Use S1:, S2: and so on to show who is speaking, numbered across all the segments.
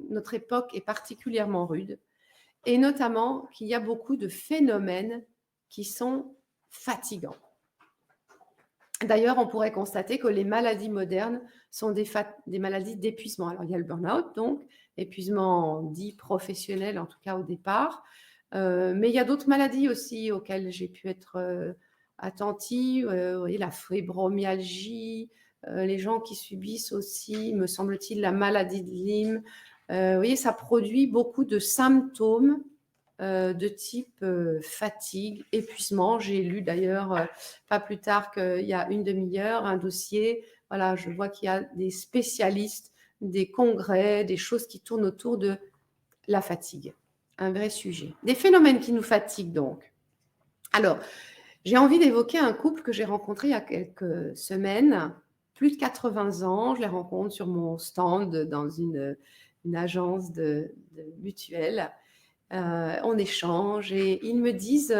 S1: notre époque est particulièrement rude et notamment qu'il y a beaucoup de phénomènes qui sont fatigants. D'ailleurs, on pourrait constater que les maladies modernes sont des maladies d'épuisement. Alors, il y a le burn-out, donc, épuisement dit professionnel, en tout cas au départ. Mais il y a d'autres maladies aussi auxquelles j'ai pu être attentive. Vous voyez, la fibromyalgie, les gens qui subissent aussi, me semble-t-il, la maladie de Lyme. Vous voyez, ça produit beaucoup de symptômes de type fatigue, épuisement. J'ai lu d'ailleurs, pas plus tard qu'il y a une demi-heure, un dossier. Voilà, je vois qu'il y a des spécialistes, des congrès, des choses qui tournent autour de la fatigue. Un vrai sujet. Des phénomènes qui nous fatiguent donc. Alors, j'ai envie d'évoquer un couple que j'ai rencontré il y a quelques semaines, plus de 80 ans. Je les rencontre sur mon stand dans une agence de mutuelle. On échange et ils me disent,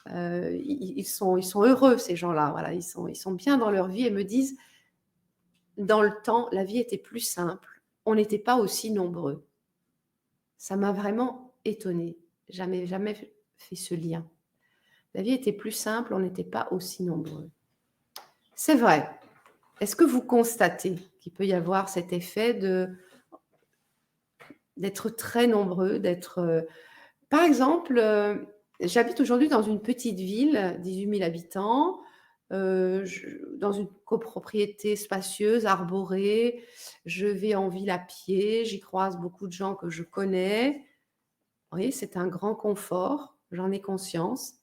S1: ils sont heureux ces gens-là, voilà, ils sont bien dans leur vie et me disent, dans le temps, la vie était plus simple, on n'était pas aussi nombreux. Ça m'a vraiment étonnée, jamais fait ce lien. La vie était plus simple, on n'était pas aussi nombreux. C'est vrai. Est-ce que vous constatez qu'il peut y avoir cet effet d'être très nombreux, d'être... Par exemple, j'habite aujourd'hui dans une petite ville, 18 000 habitants, dans une copropriété spacieuse, arborée. Je vais en ville à pied, j'y croise beaucoup de gens que je connais. Oui, c'est un grand confort, j'en ai conscience.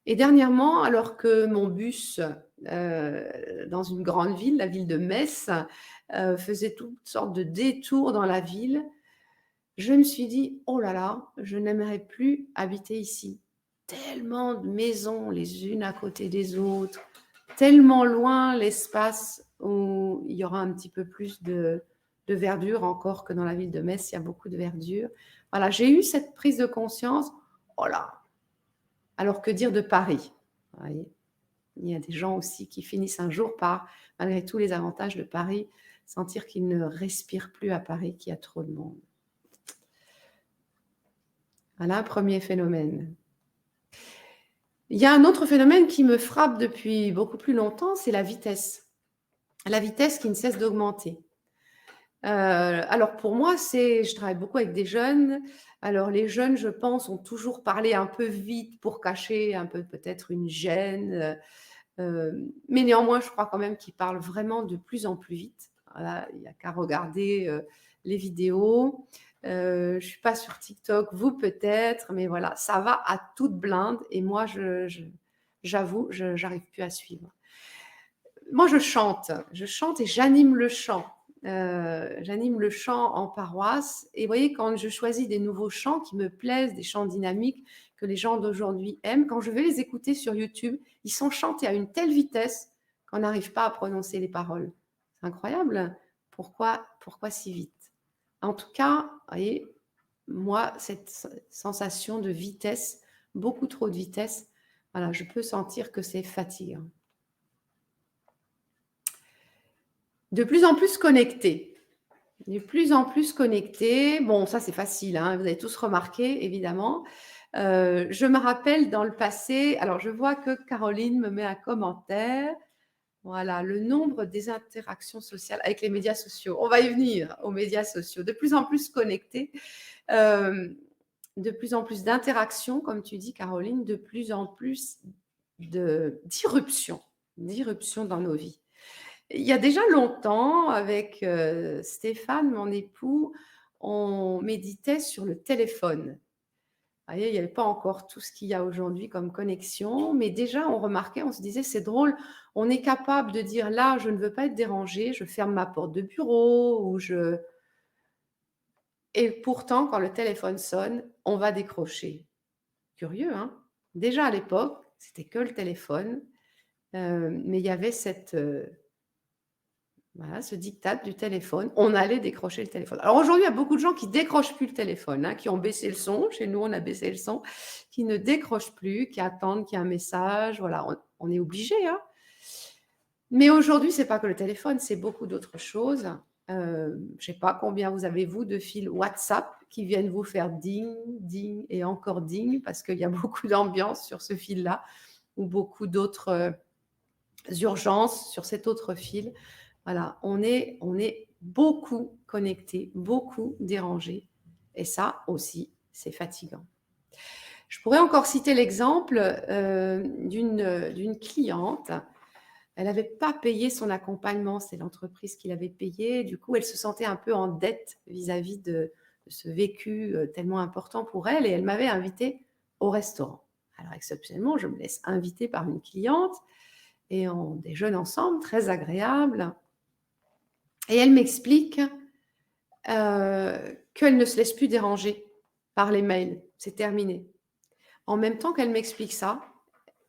S1: Et dernièrement, alors que mon bus, dans une grande ville, la ville de Metz, faisait toutes sortes de détours dans la ville, je me suis dit: «Oh là là, je n'aimerais plus habiter ici». Tellement de maisons les unes à côté des autres, tellement loin l'espace où il y aura un petit peu plus de verdure encore que dans la ville de Metz, il y a beaucoup de verdure. Voilà, j'ai eu cette prise de conscience, oh là! Alors que dire de Paris? Vous voyez? Il y a des gens aussi qui finissent un jour par, malgré tous les avantages de Paris, sentir qu'ils ne respirent plus à Paris, qu'il y a trop de monde. Voilà un premier phénomène. Il y a un autre phénomène qui me frappe depuis beaucoup plus longtemps, c'est la vitesse. La vitesse qui ne cesse d'augmenter. Alors pour moi, je travaille beaucoup avec des jeunes. Alors les jeunes, je pense, ont toujours parlé un peu vite pour cacher un peu peut-être une gêne. Mais néanmoins, je crois quand même qu'ils parlent vraiment de plus en plus vite. Voilà, il n'y a qu'à regarder les vidéos. Je ne suis pas sur TikTok, vous peut-être, mais voilà, ça va à toute blinde et moi, j'avoue, je n'arrive plus à suivre. Moi, je chante et j'anime le chant. J'anime le chant en paroisse et vous voyez, quand je choisis des nouveaux chants qui me plaisent, des chants dynamiques que les gens d'aujourd'hui aiment, quand je vais les écouter sur YouTube, ils sont chantés à une telle vitesse qu'on n'arrive pas à prononcer les paroles. C'est incroyable. Pourquoi si vite? En tout cas, vous voyez, moi, cette sensation de vitesse, beaucoup trop de vitesse, voilà, je peux sentir que c'est fatigant. De plus en plus connectés. De plus en plus connectés. Bon, ça, c'est facile, hein, vous avez tous remarqué, évidemment. Je me rappelle dans le passé, alors je vois que Caroline me met un commentaire. Voilà, le nombre des interactions sociales avec les médias sociaux. On va y venir, aux médias sociaux. De plus en plus connectés, de plus en plus d'interactions, comme tu dis, Caroline, de plus en plus d'irruptions dans nos vies. Il y a déjà longtemps, avec Stéphane, mon époux, on méditait sur le téléphone. Vous voyez, il n'y avait pas encore tout ce qu'il y a aujourd'hui comme connexion, mais déjà on remarquait, on se disait c'est drôle, on est capable de dire là je ne veux pas être dérangé, je ferme ma porte de bureau et pourtant quand le téléphone sonne, on va décrocher. Curieux, hein? Déjà à l'époque, c'était que le téléphone, mais il y avait voilà, ce diktat du téléphone, on allait décrocher le téléphone. Alors aujourd'hui, il y a beaucoup de gens qui décrochent plus le téléphone, hein, qui ont baissé le son. Chez nous, on a baissé le son, qui ne décrochent plus, qui attendent qu'il y ait un message. Voilà, on est obligé, hein. Mais aujourd'hui, c'est pas que le téléphone, c'est beaucoup d'autres choses. Je ne sais pas combien vous avez, vous, de fils WhatsApp qui viennent vous faire ding, ding et encore ding, parce qu'il y a beaucoup d'ambiance sur ce fil-là, ou beaucoup d'autres urgences sur cet autre fil. Voilà, on est beaucoup connectés, beaucoup dérangés. Et ça aussi, c'est fatigant. Je pourrais encore citer l'exemple d'une cliente. Elle n'avait pas payé son accompagnement, c'est l'entreprise qui l'avait payé. Du coup, elle se sentait un peu en dette vis-à-vis de ce vécu tellement important pour elle, et elle m'avait invitée au restaurant. Alors, exceptionnellement, je me laisse inviter par une cliente et on déjeune ensemble, très agréable. Et elle m'explique qu'elle ne se laisse plus déranger par les mails. C'est terminé. En même temps qu'elle m'explique ça,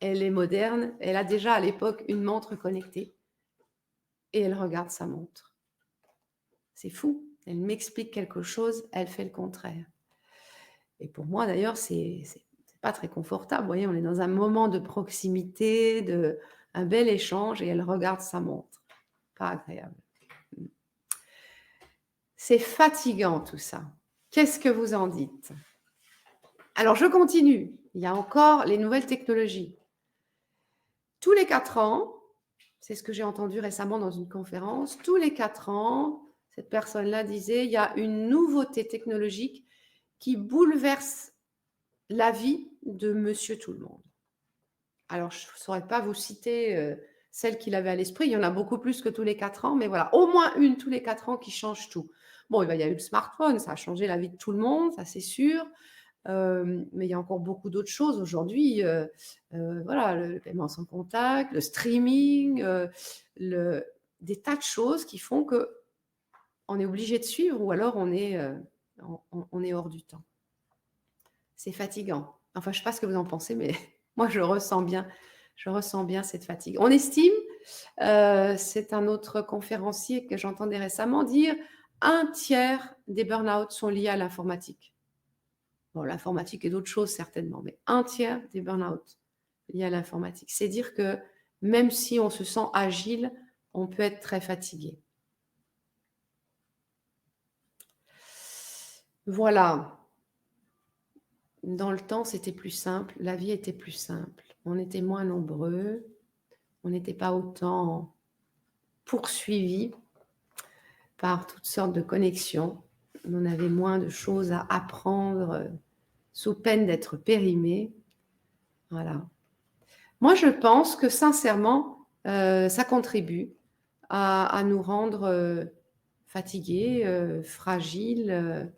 S1: elle est moderne, elle a déjà à l'époque une montre connectée et elle regarde sa montre. C'est fou. Elle m'explique quelque chose, elle fait le contraire. Et pour moi, d'ailleurs, c'est pas très confortable. Vous voyez, on est dans un moment de proximité, un bel échange, et elle regarde sa montre. Pas agréable. C'est fatigant tout ça. Qu'est-ce que vous en dites? Alors, je continue. Il y a encore les nouvelles technologies. Tous les 4 ans, c'est ce que j'ai entendu récemment dans une conférence, tous les 4 ans, cette personne-là disait, il y a une nouveauté technologique qui bouleverse la vie de monsieur tout le monde. Alors, je ne saurais pas vous citer celle qu'il avait à l'esprit, il y en a beaucoup plus que tous les 4 ans, mais voilà, au moins une tous les 4 ans qui change tout. Bon, il y a eu le smartphone, ça a changé la vie de tout le monde, ça c'est sûr. Mais il y a encore beaucoup d'autres choses aujourd'hui. Voilà, le paiement sans contact, le streaming, des tas de choses qui font qu'on est obligé de suivre, ou alors on est hors du temps. C'est fatigant. Enfin, je ne sais pas ce que vous en pensez, mais moi, je ressens bien cette fatigue. On estime, c'est un autre conférencier que j'entendais récemment dire, 1/3 des burn-out sont liés à l'informatique. Bon, l'informatique et d'autres choses certainement, mais 1/3 des burn-out liés à l'informatique. C'est dire que même si on se sent agile, on peut être très fatigué. Voilà. Dans le temps, c'était plus simple, la vie était plus simple. On était moins nombreux, on n'était pas autant poursuivis par toutes sortes de connexions. On avait moins de choses à apprendre sous peine d'être périmés. Voilà. Moi, je pense que sincèrement, ça contribue à nous rendre fatigués, fragiles,